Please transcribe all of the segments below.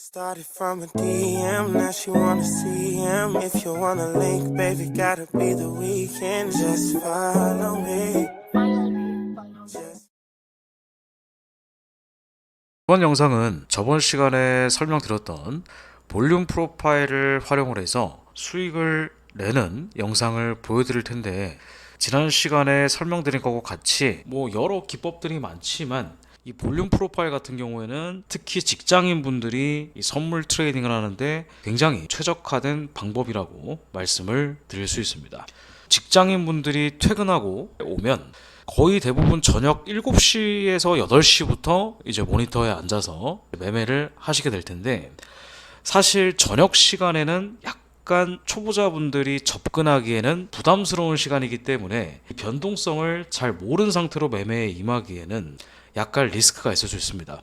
Started from a DM, now she wanna see him. If you wanna link, baby, gotta be the weekend. Just follow me. 이번 영상은 저번 시간에 설명드렸던 볼륨 프로파일을 활용을 해서 수익을 내는 영상을 보여드릴 텐데, 지난 시간에 설명드린 거하고 같이 여러 기법들이 많지만 이 볼륨 프로파일 같은 경우에는 특히 직장인 분들이 이 선물 트레이딩을 하는데 굉장히 최적화된 방법이라고 말씀을 드릴 수 있습니다. 직장인 분들이 퇴근하고 오면 거의 대부분 저녁 7시에서 8시부터 이제 모니터에 앉아서 매매를 하시게 될 텐데, 사실 저녁 시간에는 약간 초보자분들이 접근하기에는 부담스러운 시간이기 때문에 변동성을 잘 모르는 상태로 매매에 임하기에는 약간 리스크가 있을 수 있습니다.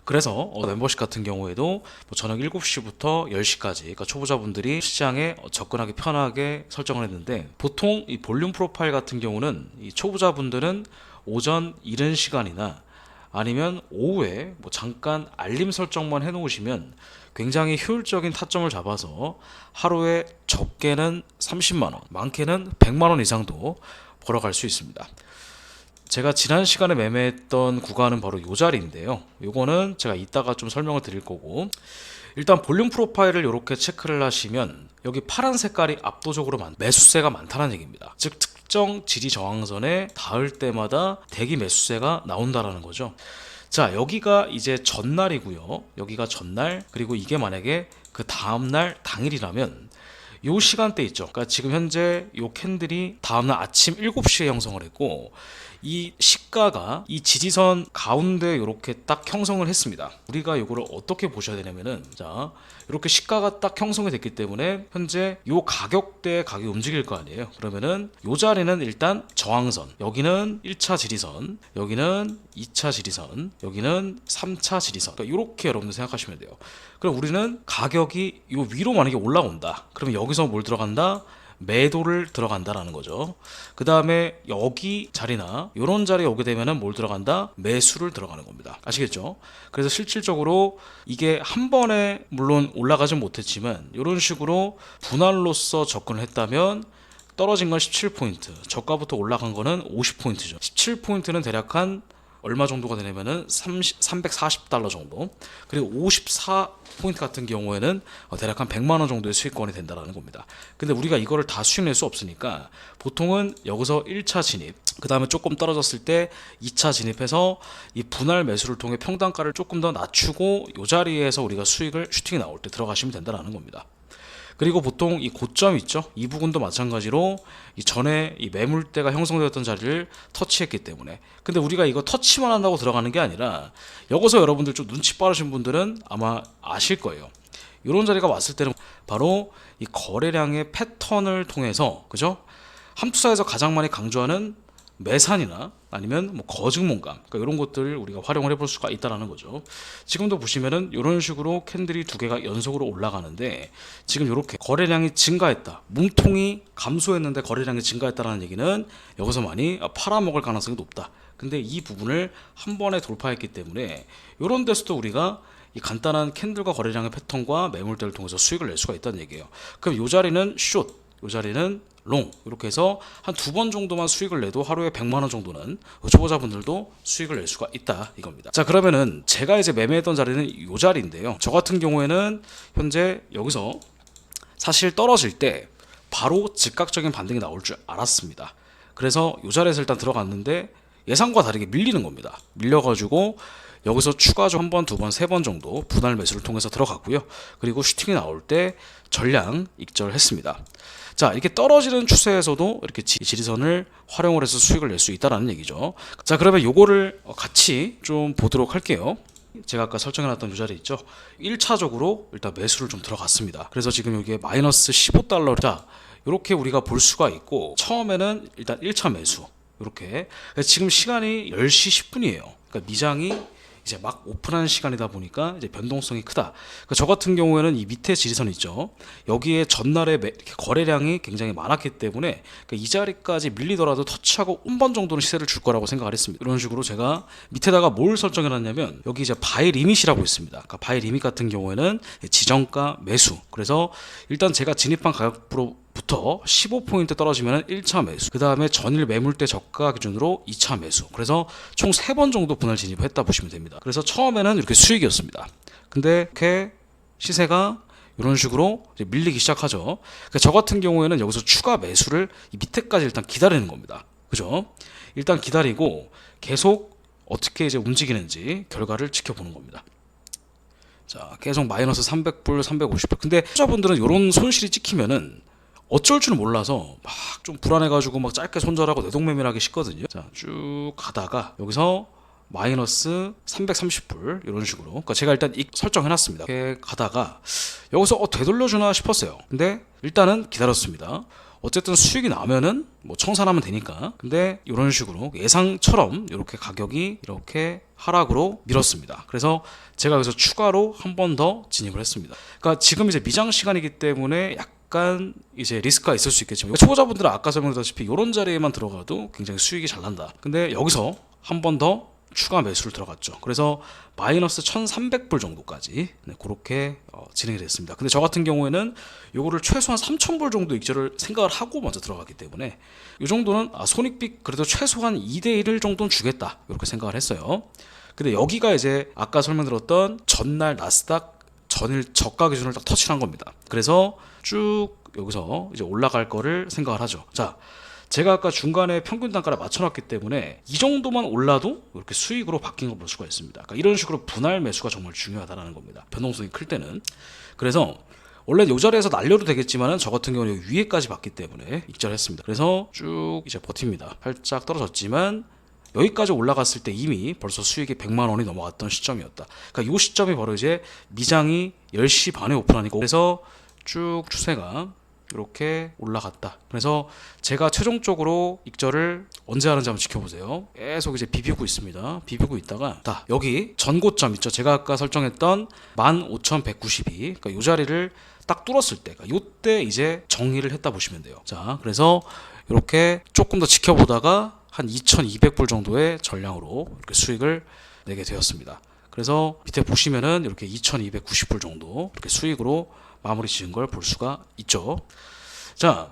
그래서 멤버십 같은 경우에도 저녁 7시부터 10시까지, 그러니까 초보자분들이 시장에 접근하기 편하게 설정을 했는데, 보통 이 볼륨 프로파일 같은 경우는 이 초보자분들은 오전 이른 시간이나 아니면 오후에 잠깐 알림 설정만 해놓으시면 굉장히 효율적인 타점을 잡아서 하루에 적게는 30만원, 많게는 100만원 이상도 벌어갈 수 있습니다. 제가 지난 시간에 매매했던 구간은 바로 이 자리인데요. 요거는 제가 이따가 좀 설명을 드릴 거고, 일단 볼륨 프로파일을 이렇게 체크를 하시면 여기 파란 색깔이 압도적으로 매수세가 많다는 얘기입니다. 즉 특정 지지 저항선에 닿을 때마다 대기 매수세가 나온다라는 거죠. 자, 여기가 이제 전날이고요. 여기가 전날, 그리고 이게 만약에 그 다음날 당일이라면 요 시간대 있죠. 그러니까 지금 현재 요 캔들이 다음날 아침 7시에 형성을 했고, 이 시가가 이 지지선 가운데 이렇게 딱 형성을 했습니다. 우리가 이거를 어떻게 보셔야 되냐면은, 자, 이렇게 시가가 딱 형성이 됐기 때문에 현재 요 가격대의 가격이 움직일 거 아니에요. 그러면은 요 자리는 일단 저항선, 여기는 1차 지리선, 여기는 2차 지리선, 여기는 3차 지리선, 그러니까 이렇게 여러분들 생각하시면 돼요. 그럼 우리는 가격이 요 위로 만약에 올라온다, 그러면 여기서 뭘 들어간다? 매도를 들어간다라는 거죠. 그 다음에 여기 자리나 이런 자리에 오게 되면은 뭘 들어간다? 매수를 들어가는 겁니다. 아시겠죠? 그래서 실질적으로 이게 한 번에 물론 올라가진 못했지만 이런 식으로 분할로서 접근을 했다면 떨어진 건 17포인트, 저가부터 올라간 거는 50포인트죠. 17포인트는 대략 한 얼마 정도가 되냐면은 340달러 정도, 그리고 54포인트 같은 경우에는 대략 한 100만원 정도의 수익권이 된다는 겁니다. 근데 우리가 이거를 다 수익낼 수 없으니까 보통은 여기서 1차 진입, 그 다음에 조금 떨어졌을 때 2차 진입해서 이 분할 매수를 통해 평단가를 조금 더 낮추고 이 자리에서 우리가 수익을 슈팅이 나올 때 들어가시면 된다는 겁니다. 그리고 보통 이 고점 있죠? 이 부분도 마찬가지로 이 전에 이 매물대가 형성되었던 자리를 터치했기 때문에, 근데 우리가 이거 터치만 한다고 들어가는 게 아니라, 여기서 여러분들 좀 눈치 빠르신 분들은 아마 아실 거예요. 이런 자리가 왔을 때는 바로 이 거래량의 패턴을 통해서, 그죠? 함투사에서 가장 많이 강조하는 매산이나 아니면 거증목감, 그러니까 이런 것들을 우리가 활용을 해볼 수가 있다는 거죠. 지금도 보시면은 이런 식으로 캔들이 두 개가 연속으로 올라가는데, 지금 이렇게 거래량이 증가했다, 뭉통이 감소했는데 거래량이 증가했다는 얘기는 여기서 많이 팔아먹을 가능성이 높다. 근데 이 부분을 한 번에 돌파했기 때문에 이런 데서도 우리가 이 간단한 캔들과 거래량의 패턴과 매물대를 통해서 수익을 낼 수가 있다는 얘기예요. 그럼 이 자리는 숏, 이 자리는 롱, 이렇게 해서 한 2번 정도만 수익을 내도 하루에 100만원 정도는 초보자분들도 수익을 낼 수가 있다 이겁니다. 자, 그러면은 제가 이제 매매했던 자리는 이 자리인데요. 저 같은 경우에는 현재 여기서 사실 떨어질 때 바로 즉각적인 반등이 나올 줄 알았습니다. 그래서 이 자리에서 일단 들어갔는데 예상과 다르게 밀리는 겁니다. 밀려가지고 여기서 추가적으로 한 번, 두 번, 세 번 정도 분할 매수를 통해서 들어갔고요. 그리고 슈팅이 나올 때 전량 익절했습니다. 자, 이렇게 떨어지는 추세에서도 이렇게 지리선을 활용을 해서 수익을 낼 수 있다는 얘기죠. 자, 그러면 요거를 같이 좀 보도록 할게요. 제가 아까 설정해놨던 이 자리 있죠? 1차적으로 일단 매수를 좀 들어갔습니다. 그래서 지금 여기에 마이너스 15달러, 자, 이렇게 우리가 볼 수가 있고, 처음에는 일단 1차 매수 이렇게. 지금 시간이 10시 10분이에요. 그러니까 미장이 이제 막 오픈하는 시간이다 보니까 이제 변동성이 크다. 그러니까 저 같은 경우에는 이 밑에 지리선 있죠. 여기에 전날에 이렇게 거래량이 굉장히 많았기 때문에 그러니까 이 자리까지 밀리더라도 터치하고 한 번 정도는 시세를 줄 거라고 생각을 했습니다. 이런 식으로 제가 밑에다가 뭘 설정해놨냐면 여기 이제 바이 리밋이라고 있습니다. 그러니까 바이 리밋 같은 경우에는 지정가 매수. 그래서 일단 제가 진입한 가격부터 15포인트 떨어지면 1차 매수, 그 다음에 전일 매물대 저가 기준으로 2차 매수. 그래서 총 3번 정도 분할 진입을 했다 보시면 됩니다. 그래서 처음에는 이렇게 수익이었습니다. 근데 이렇게 시세가 이런 식으로 이제 밀리기 시작하죠. 그러니까 저 같은 경우에는 여기서 추가 매수를 이 밑에까지 일단 기다리는 겁니다. 그죠? 일단 기다리고 계속 어떻게 이제 움직이는지 결과를 지켜보는 겁니다. 자, 계속 마이너스 300불, 350불. 근데 투자분들은 이런 손실이 찍히면은 어쩔 줄은 몰라서 막 좀 불안해가지고 막 짧게 손절하고 내동매매하기 쉽거든요. 자, 쭉 가다가 여기서 마이너스 330불 이런 식으로. 그러니까 제가 일단 설정해놨습니다. 이렇게 가다가 여기서 되돌려주나 싶었어요. 근데 일단은 기다렸습니다. 어쨌든 수익이 나면은 뭐 청산하면 되니까. 근데 이런 식으로 예상처럼 이렇게 가격이 이렇게 하락으로 밀었습니다. 그래서 제가 여기서 추가로 한 번 더 진입을 했습니다. 그러니까 지금 이제 미장 시간이기 때문에 약간 이제 리스크가 있을 수 있겠지만 초보자분들은 아까 설명드렸다시피 이런 자리에만 들어가도 굉장히 수익이 잘 난다. 근데 여기서 한 번 더 추가 매수를 들어갔죠. 그래서 마이너스 1300불 정도까지 그렇게 진행이 됐습니다. 근데 저 같은 경우에는 요거를 최소한 3000불 정도 익절을 생각을 하고 먼저 들어갔기 때문에 이 정도는 손익비 그래도 최소한 2대1을 정도는 주겠다 이렇게 생각을 했어요. 근데 여기가 이제 아까 설명드렸던 전날 나스닥 전일 저가 기준을 딱 터치한 겁니다. 그래서 쭉 여기서 이제 올라갈 거를 생각을 하죠. 자, 제가 아까 중간에 평균 단가를 맞춰놨기 때문에 이 정도만 올라도 이렇게 수익으로 바뀐 걸 볼 수가 있습니다. 그러니까 이런 식으로 분할 매수가 정말 중요하다는 겁니다. 변동성이 클 때는. 그래서 원래 이 자리에서 날려도 되겠지만은 저 같은 경우는 위에까지 봤기 때문에 익절했습니다. 그래서 쭉 이제 버팁니다. 살짝 떨어졌지만 여기까지 올라갔을 때 이미 벌써 수익이 100만 원이 넘어갔던 시점이었다. 그러니까 이 시점이 바로 이제 미장이 10시 반에 오픈하니까 그래서 쭉 추세가 이렇게 올라갔다. 그래서 제가 최종적으로 익절을 언제 하는지 한번 지켜보세요. 계속 이제 비비고 있습니다. 비비고 있다가 여기 전고점 있죠. 제가 아까 설정했던 15,192. 그러니까 이 자리를 딱 뚫었을 때, 그러니까 이때 이제 정리를 했다 보시면 돼요. 자, 그래서 이렇게 조금 더 지켜보다가 한 2,200불 정도의 전량으로 이렇게 수익을 내게 되었습니다. 그래서 밑에 보시면은 이렇게 2,290불 정도 이렇게 수익으로 마무리 지은 걸 볼 수가 있죠. 자,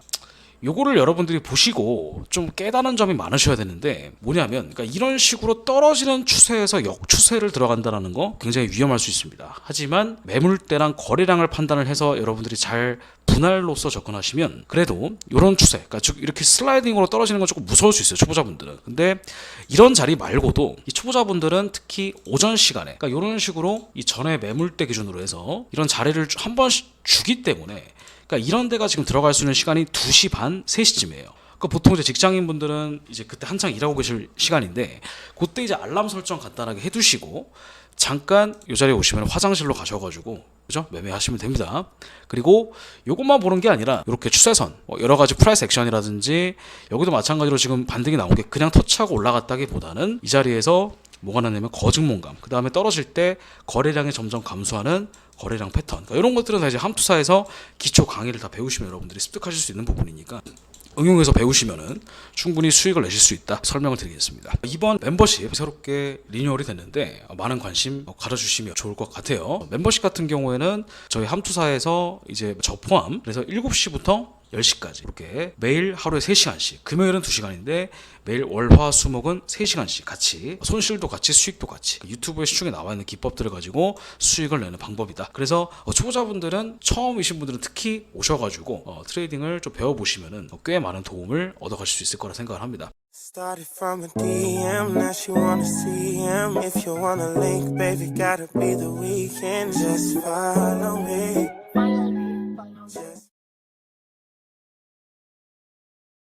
요거를 여러분들이 보시고 좀 깨닫는 점이 많으셔야 되는데 뭐냐면 그러니까 이런 식으로 떨어지는 추세에서 역추세를 들어간다는 거 굉장히 위험할 수 있습니다. 하지만 매물대랑 거래량을 판단을 해서 여러분들이 잘 분할로서 접근하시면 그래도 이런 추세, 그러니까 즉 이렇게 슬라이딩으로 떨어지는 건 조금 무서울 수 있어요, 초보자분들은. 근데 이런 자리 말고도 이 초보자분들은 특히 오전 시간에, 그러니까 이런 식으로 이 전에 매물대 기준으로 해서 이런 자리를 한 번씩 주기 때문에, 그러니까 이런 데가 지금 들어갈 수 있는 시간이 2시 반, 3시쯤이에요. 그러니까 보통 이제 직장인분들은 이제 그때 한창 일하고 계실 시간인데 그때 이제 알람 설정 간단하게 해두시고 잠깐 이 자리에 오시면 화장실로 가셔가지고 그죠? 매매하시면 됩니다. 그리고 이것만 보는 게 아니라 이렇게 추세선, 여러 가지 프라이스 액션이라든지 여기도 마찬가지로 지금 반등이 나온 게 그냥 터치하고 올라갔다기보다는 이 자리에서 뭐가 나냐면 거증mon감, 그 다음에 떨어질 때 거래량이 점점 감소하는 거래량 패턴, 그러니까 이런 것들은 다 이제 함투사에서 기초 강의를 다 배우시면 여러분들이 습득하실 수 있는 부분이니까 응용해서 배우시면은 충분히 수익을 내실 수 있다 설명을 드리겠습니다. 이번 멤버십 새롭게 리뉴얼이 됐는데 많은 관심 가져주시면 좋을 것 같아요. 멤버십 같은 경우에는 저희 함투사에서 이제 저 포함 그래서 7시부터 10시까지 이렇게 매일 하루에 3시간씩, 금요일은 2시간인데 매일 월화수목은 3시간씩 같이 손실도 같이 수익도 같이 유튜브에 시중에 나와 있는 기법들을 가지고 수익을 내는 방법이다. 그래서 초보자분들은 처음이신 분들은 특히 오셔가지고 트레이딩을 좀 배워보시면은 꽤 많은 도움을 얻어가실 수 있을 거라 생각을 합니다. Started from a DM, now she wanna see him. If you wanna link, baby, gotta be the weekend. Just follow